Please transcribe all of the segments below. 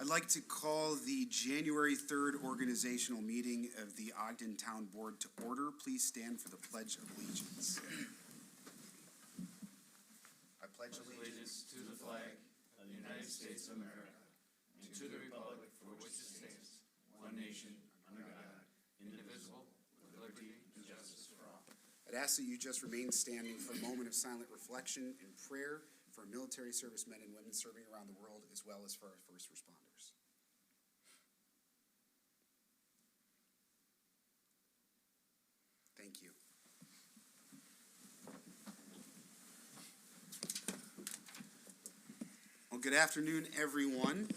I'd like to call the January 3rd organizational meeting of the Ogden Town Board to order. Please stand for the Pledge of Allegiance. I pledge allegiance to the flag of the United States of America and to the republic for which it stands, one nation, under God, indivisible, with liberty and justice for all. I'd ask that you just remain standing for a moment of silent reflection and prayer for our military servicemen and women serving around the world, as well as for our first responders. Thank you. Well, good afternoon, everyone.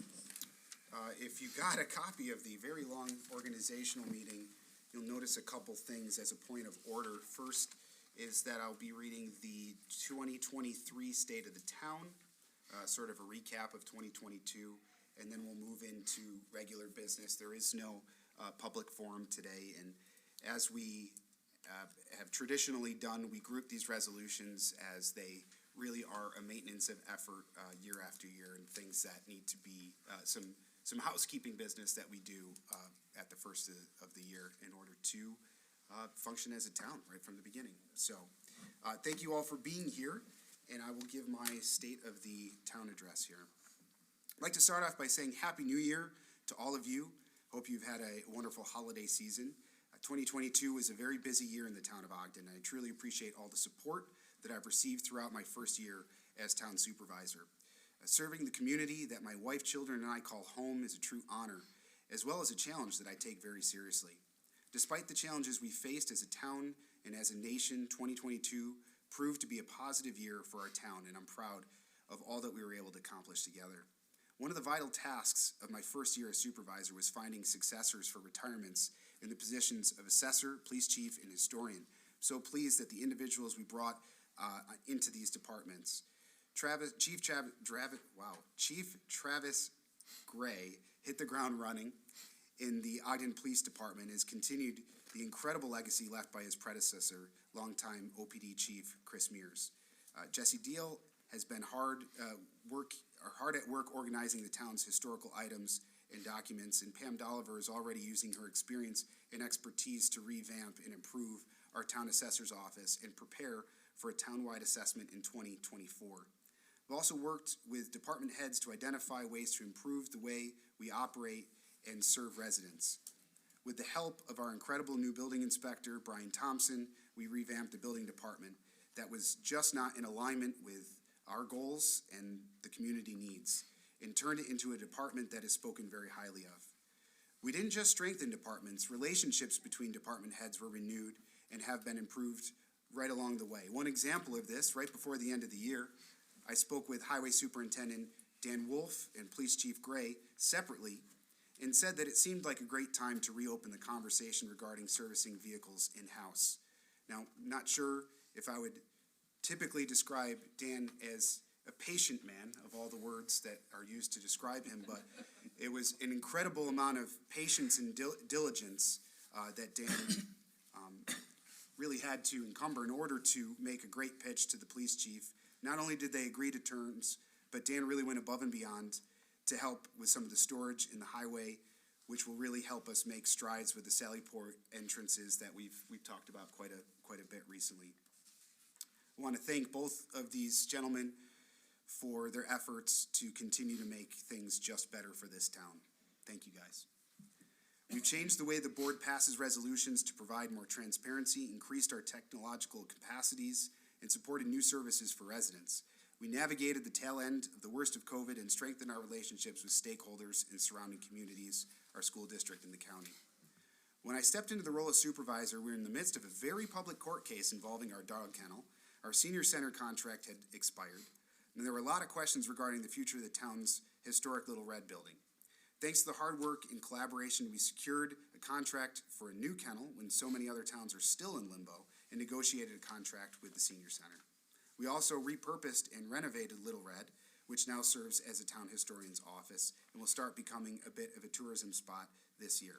If you got a copy of the very long organizational meeting, you'll notice a couple things as a point of order. First is that I'll be reading the 2023 State of the Town, sort of a recap of 2022, and then we'll move into regular business. There is no public forum today, and as we have traditionally done, we group these resolutions as they really are a maintenance of effort year after year, and things that need to be some housekeeping business that we do at the first of the year in order to function as a town right from the beginning. So thank you all for being here, and I will give my State of the Town address here. I'd like to start off by saying Happy New Year to all of you. Hope you've had a wonderful holiday season. 2022 was a very busy year in the town of Ogden, and I truly appreciate all the support that I've received throughout my first year as town supervisor. Serving the community that my wife, children, and I call home is a true honor, as well as a challenge that I take very seriously. Despite the challenges we faced as a town and as a nation, 2022 proved to be a positive year for our town, and I'm proud of all that we were able to accomplish together. One of the vital tasks of my first year as supervisor was finding successors for retirements in the positions of assessor, police chief, and historian. So pleased that the individuals we brought into these departments. Chief Travis Gray hit the ground running in the Ogden Police Department, has continued the incredible legacy left by his predecessor, longtime OPD Chief Chris Mears. Jesse Deal has been hard at work organizing the town's historical items and documents, and Pam Dolliver is already using her experience and expertise to revamp and improve our town assessor's office and prepare for a townwide assessment in 2024. We've also worked with department heads to identify ways to improve the way we operate and serve residents. With the help of our incredible new building inspector, Brian Thompson, we revamped the building department that was just not in alignment with our goals and the community needs, and turned it into a department that is spoken very highly of. We didn't just strengthen departments, relationships between department heads were renewed and have been improved right along the way. One example of this, right before the end of the year, I spoke with Highway Superintendent Dan Wolf and Police Chief Gray separately and said that it seemed like a great time to reopen the conversation regarding servicing vehicles in-house. Now, not sure if I would typically describe Dan as a patient man, of all the words that are used to describe him, but it was an incredible amount of patience and diligence that Dan really had to encumber in order to make a great pitch to the police chief. Not only did they agree to terms, but Dan really went above and beyond to help with some of the storage in the highway, which will really help us make strides with the Sallyport entrances that we've talked about quite a bit recently. I want to thank both of these gentlemen for their efforts to continue to make things just better for this town. Thank you, guys. We've changed the way the board passes resolutions to provide more transparency, increased our technological capacities, and supported new services for residents. We navigated the tail end of the worst of COVID and strengthened our relationships with stakeholders in surrounding communities, our school district, and the county. When I stepped into the role of supervisor, we were in the midst of a very public court case involving our dog kennel. Our senior center contract had expired, and there were a lot of questions regarding the future of the town's historic Little Red building. Thanks to the hard work and collaboration, we secured a contract for a new kennel when so many other towns are still in limbo, and negotiated a contract with the senior center. We also repurposed and renovated Little Red, which now serves as a town historian's office and will start becoming a bit of a tourism spot this year.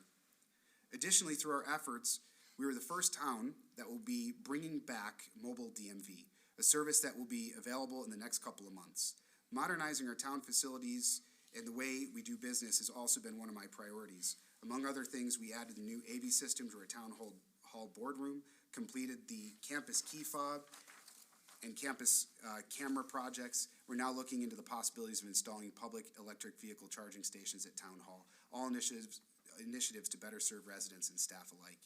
Additionally, through our efforts, we were the first town that will be bringing back mobile DMV, a service that will be available in the next couple of months. Modernizing our town facilities and the way we do business has also been one of my priorities. Among other things, we added the new AV system to our town hall boardroom, completed the campus key fob and campus camera projects. We're now looking into the possibilities of installing public electric vehicle charging stations at town hall, all initiatives to better serve residents and staff alike.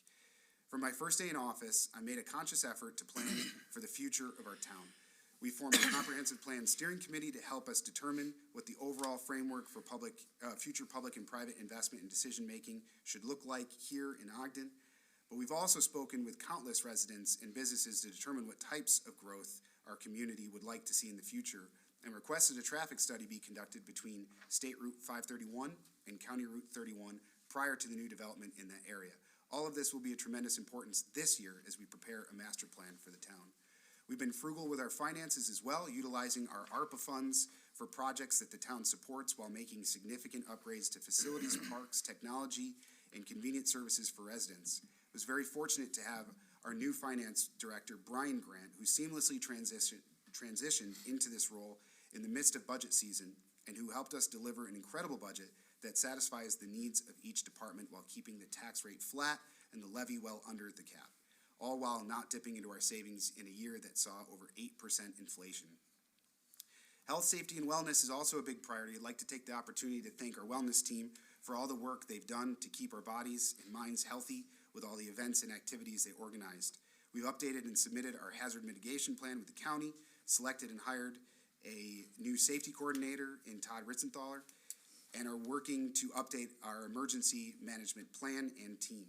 From my first day in office, I made a conscious effort to plan for the future of our town. We formed a comprehensive plan steering committee to help us determine what the overall framework for future public and private investment and decision-making should look like here in Ogden. But we've also spoken with countless residents and businesses to determine what types of growth our community would like to see in the future, and requested a traffic study be conducted between State Route 531 and County Route 31 prior to the new development in that area. All of this will be of tremendous importance this year as we prepare a master plan for the town. We've been frugal with our finances as well, utilizing our ARPA funds for projects that the town supports while making significant upgrades to facilities, parks, technology, and convenient services for residents. I was very fortunate to have our new finance director, Brian Grant, who seamlessly transitioned into this role in the midst of budget season and who helped us deliver an incredible budget that satisfies the needs of each department while keeping the tax rate flat and the levy well under the cap, all while not dipping into our savings in a year that saw over 8% inflation. Health, safety, and wellness is also a big priority. I'd like to take the opportunity to thank our wellness team for all the work they've done to keep our bodies and minds healthy with all the events and activities they organized. We've updated and submitted our hazard mitigation plan with the county, selected and hired a new safety coordinator in Todd Ritzenthaler, and are working to update our emergency management plan and team.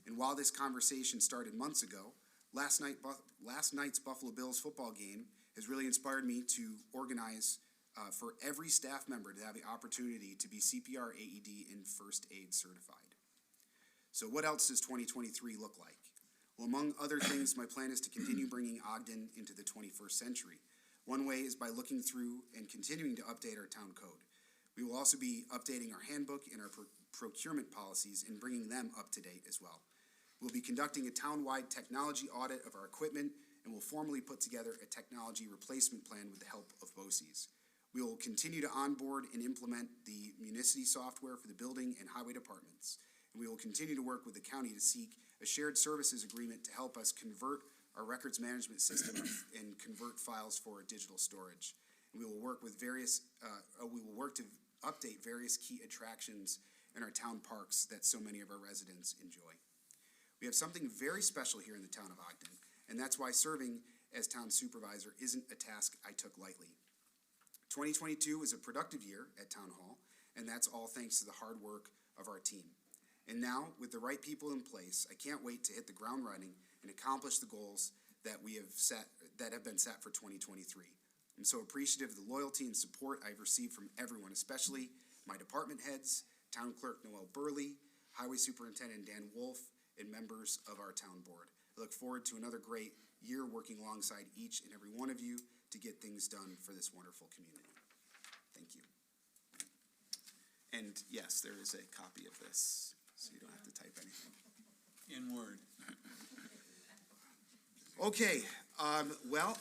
And while this conversation started months ago, last night's Buffalo Bills football game has really inspired me to organize for every staff member to have the opportunity to be CPR, AED, and first aid certified. So what else does 2023 look like? Well, among other things, my plan is to continue bringing Ogden into the 21st century. One way is by looking through and continuing to update our town code. We will also be updating our handbook and our procurement policies and bringing them up to date as well. We'll be conducting a town-wide technology audit of our equipment and will formally put together a technology replacement plan with the help of BOCES. We will continue to onboard and implement the Municity software for the building and highway departments. And we will continue to work with the county to seek a shared services agreement to help us convert our records management system and convert files for digital storage. And we will work to update various key attractions in our town parks that so many of our residents enjoy. We have something very special here in the town of Ogden, and that's why serving as town supervisor isn't a task I took lightly. 2022 was a productive year at Town Hall, and that's all thanks to the hard work of our team. And now, with the right people in place, I can't wait to hit the ground running and accomplish the goals that have been set for 2023. I'm so appreciative of the loyalty and support I've received from everyone, especially my department heads, Town Clerk Noel Burley, Highway Superintendent Dan Wolf, and members of our town board. I look forward to another great year working alongside each and every one of you to get things done for this wonderful community. Thank you. And yes, there is a copy of this, so you don't have to type anything. In Word. Okay, well,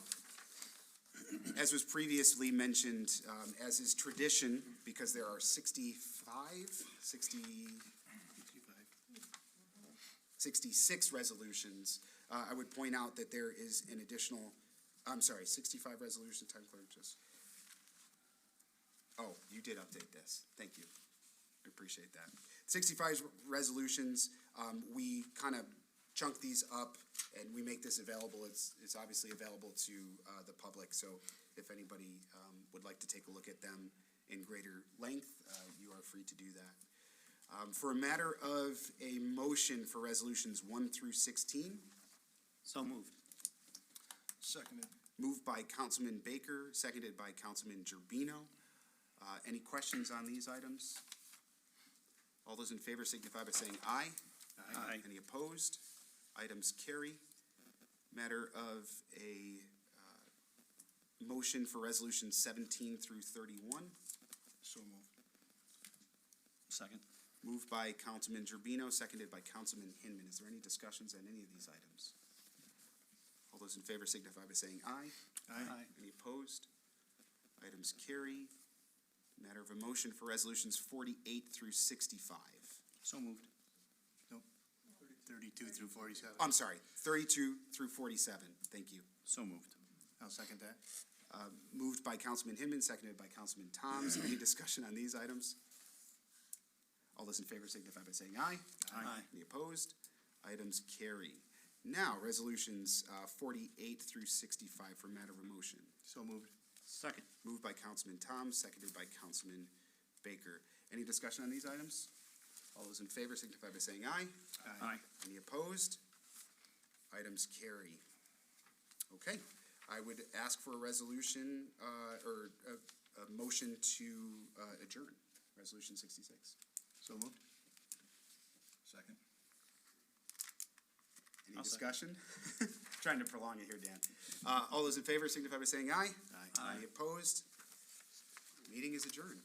as was previously mentioned, as is tradition, because there are 66 resolutions, I would point out that there is an additional, 65 resolutions, time clerk, oh, you did update this, thank you, I appreciate that. 65 resolutions, we kind of chunk these up and we make this available. It's obviously available to the public, so if anybody would like to take a look at them in greater length, you are free to do that. For a matter of a motion for resolutions 1 through 16. So moved. Seconded. Moved by Councilman Baker, seconded by Councilman Gerbino. Any questions on these items? All those in favor signify by saying aye. Aye. Any opposed? Items carry. Matter of a motion for resolutions 17 through 31. So moved. Second. Moved by Councilman Gerbino, seconded by Councilman Hinman. Is there any discussions on any of these items? All those in favor signify by saying aye. Aye. Any opposed? Items carry. Matter of a motion for resolutions 48 through 65. So moved. Nope. 32 through 47. I'm sorry, 32 through 47. Thank you. So moved. I'll second that. Moved by Councilman Hinman, seconded by Councilman Toms. Any discussion on these items? All those in favor signify by saying aye. Aye. Any opposed? Items carry. Now, resolutions 48 through 65 for matter of a motion. So moved. Second. Moved by Councilman Toms, seconded by Councilman Baker. Any discussion on these items? All those in favor signify by saying aye. Aye. Any opposed? Items carry. Okay, I would ask for a resolution, or a motion to adjourn, Resolution 66. So moved. Second. Any I'll discussion? Trying to prolong it here, Dan. All those in favor signify by saying aye. Aye. Any opposed? Meeting is adjourned.